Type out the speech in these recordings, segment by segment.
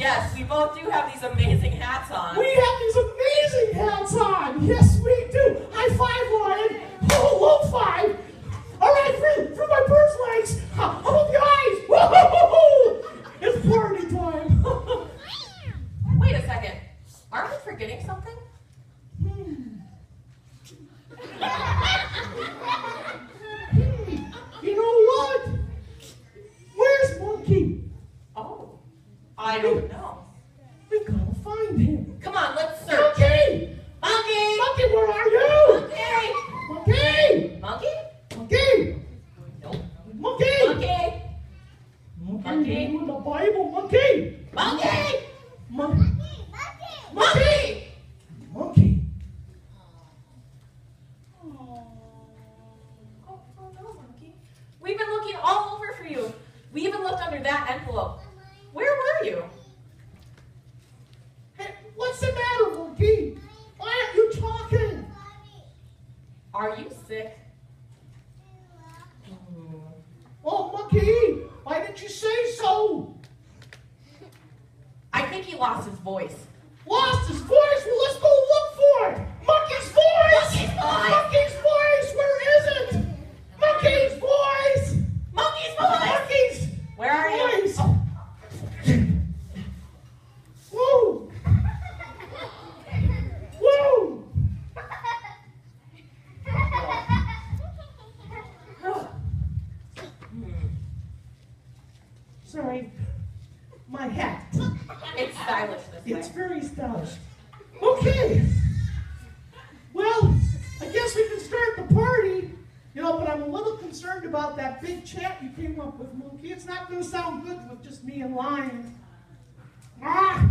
Yes, we both do have these amazing hats on. We have these amazing hats on. Yes, we do. High five, Lion. Oh, low five. All right, through my bird's legs. How about the eyes? Woo-hoo-hoo-hoo! It's party time. Wait a second. Aren't we forgetting something? You know what? Where's Monkey? Oh, I don't know. We gotta find him. Come on, let's search. Monkey! Monkey! Monkey, where are you? Monkey! Monkey! Monkey? Monkey! Nope. Monkey! Monkey! Monkey! In the Bible, monkey! Monkey! Monkey! Monkey! Monkey! Oh, no, Monkey. We've been looking all over for you. We even looked under that envelope. Where were you? Hey, what's the matter, Monkey? Why aren't you talking? Are you sick? Oh, Monkey! Why didn't you say so? I think he lost his voice. Lost his voice? Well, let's go look for it! Monkey's voice! Monkey's voice! Monkey's voice! Where is it? Monkey's voice! Monkey's voice! Monkey's Where are you? voice! Oh. Whoa! Whoa! Sorry, my hat. It's stylish this way. It's very stylish. Okay. Well, I guess we can start the party. You know, but I'm a little concerned about that big chant you came up with, Monkey. It's not going to sound good with just me and Lion. Ah!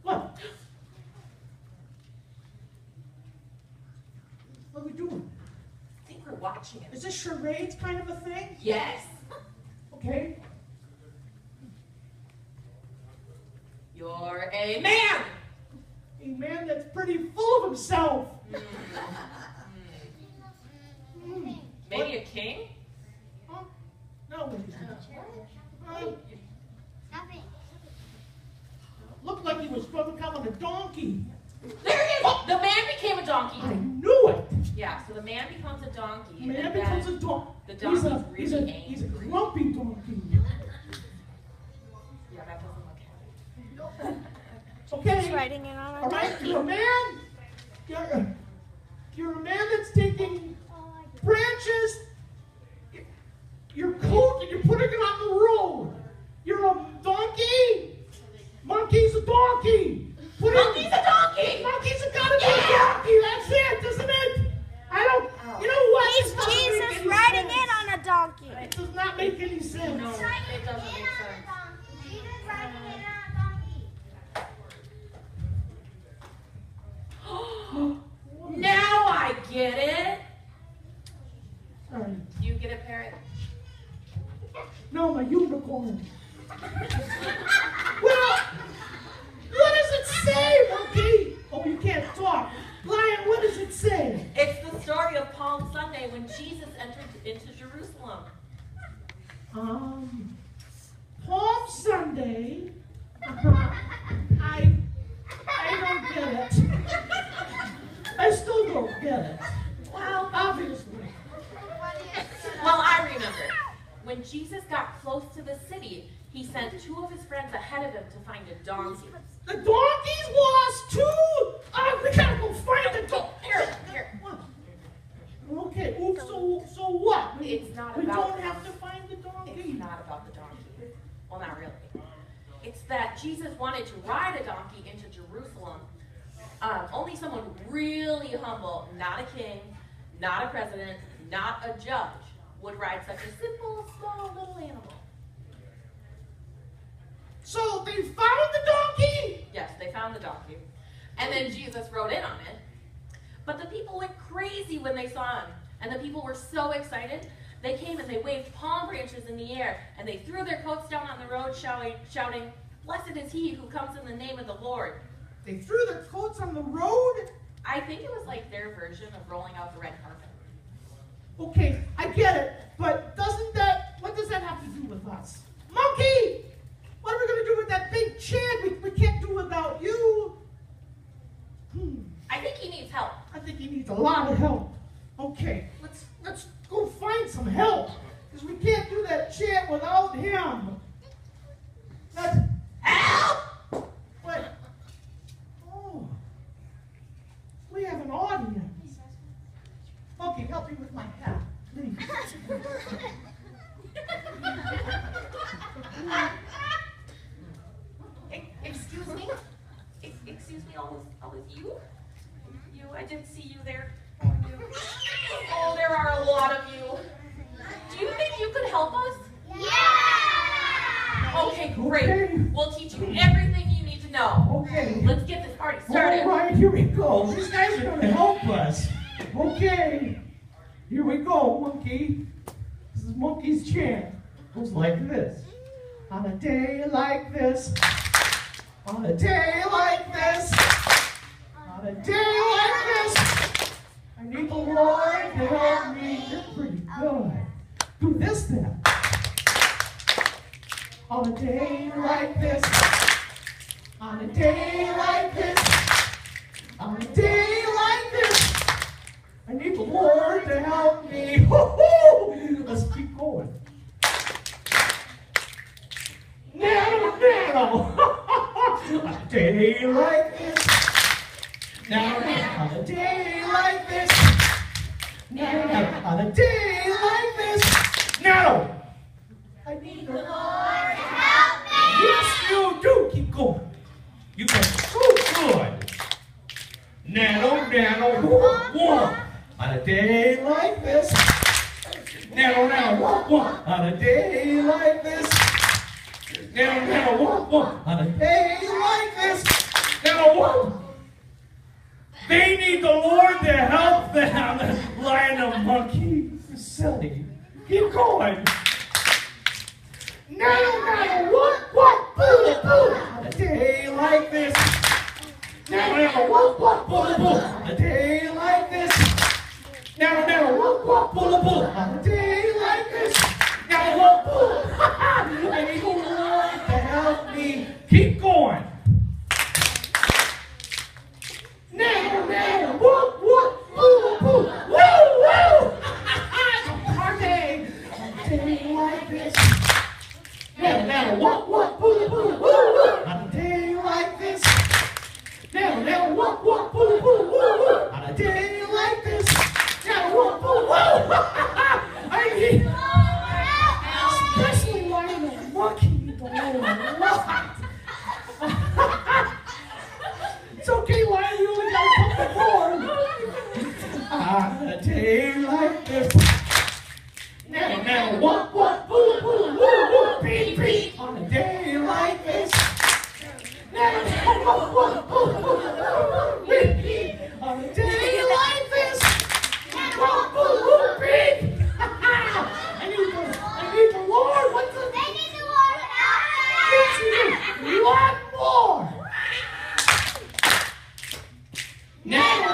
What? What are we doing? I think we're watching it. Is this charades kind of a thing? Yes. Okay. You're a man. A man that's pretty full of himself. Maybe a king? Huh? No. Looked like he was going to become a donkey. There he is! The man became a donkey. I knew it. Yeah, so the man becomes a donkey. Man and becomes then a donkey. The donkey's He's really a angry. grumpy donkey. Yeah, that doesn't look happy. Okay. He's writing it on a All right, you're a man. You're a man that's taking branches, your coat, and you're putting it on the road. You're a donkey. Monkey's a donkey. Monkey's a donkey! Monkey's gotta be a donkey. That's it, isn't it? I don't. You know what? He's This doesn't make Jesus any riding sense. in on a donkey. It does not make any sense. No, it doesn't make sense. Now I get it. Sorry. Do you get it, Parrot? No, my unicorn. Well, what does it say, Monkey? Oh, you can't talk. Lion, what does it say? It's the story of Palm Sunday when Jesus entered into Jerusalem. Palm Sunday. I don't get it. I still don't get it. Well, Obviously. Well, I remember. When Jesus got close to the city, he sent two of his friends ahead of him to find a donkey. The donkey's lost too. We gotta go find the donkey. Here. What? Okay. Oops. So what? It's not We about don't have to find the donkey. It's not about the donkey. Well, not really. It's that Jesus wanted to ride a donkey into Jerusalem. Only someone really humble, not a king, not a president, not a judge, would ride such a simple, small little animal. So they found the donkey? Yes, they found the donkey. And then Jesus rode in on it. But the people went crazy when they saw him. And the people were so excited, they came and they waved palm branches in the air, and they threw their coats down on the road shouting, "Blessed is he who comes in the name of the Lord." They threw their coats on the road? I think it was like their version of rolling out the red carpet. Okay, I get it, but what does that have to do with us? Monkey! What are we going to do with that big Chad? We can't do without you. I think he needs help. I think he needs a lot of help. Okay, let's go find some help. Because we can't do that chant without him. Help! What? Oh. We have an audience. Monkey, help me with my hat, please. Excuse me? Excuse me, always you? I didn't see you there. Oh, there are a lot of you. Do you think you could help us? Yeah! Okay, great. Okay. We'll teach you everything you need to know. Okay. Let's get this party started. All right, here we go. These guys are going to help us. Okay. Here we go, Monkey. This is Monkey's chant. It goes like this. On a day like this. On a day like this. On a day like this. I need the Lord to help me. You're pretty good. Do this then. On a day like this. On a day like this. On a day like this. I need the Lord to help me. Woo-hoo! Let's keep going. Nano. On a day like this. Now, on a day like this. Now, on a day like this. Now, I need the Lord to help me. Yes, you do. Keep going. You go so good. Nano, whoa. On a day like this. Nano, whoa. On a day like this. Nano, whoa. On a day like this. Nano, whoa. They need the Lord to help them. Lion and monkey. Silly. Keep going. Nano, what? Boo. On a day like this. Nano, what? On a day like this. Nano, what? On a day like this. Nano, what? I need the Lord to help me. Keep going. Nano, what? Woo. Party. On a day like this. Nano, what? On a day like this. Nano, what? On a day like this. Nano, what? I need, especially Lion and Monkey, the Lord lot. It's okay, Lion, you only got a couple more. On a day like this. Nano, what? Beep. On a day like this. Nano, what? Beep. On a day like this. Beep. I need the Lord. What's the? They need the Lord help. Yes, you do. One more. Nano.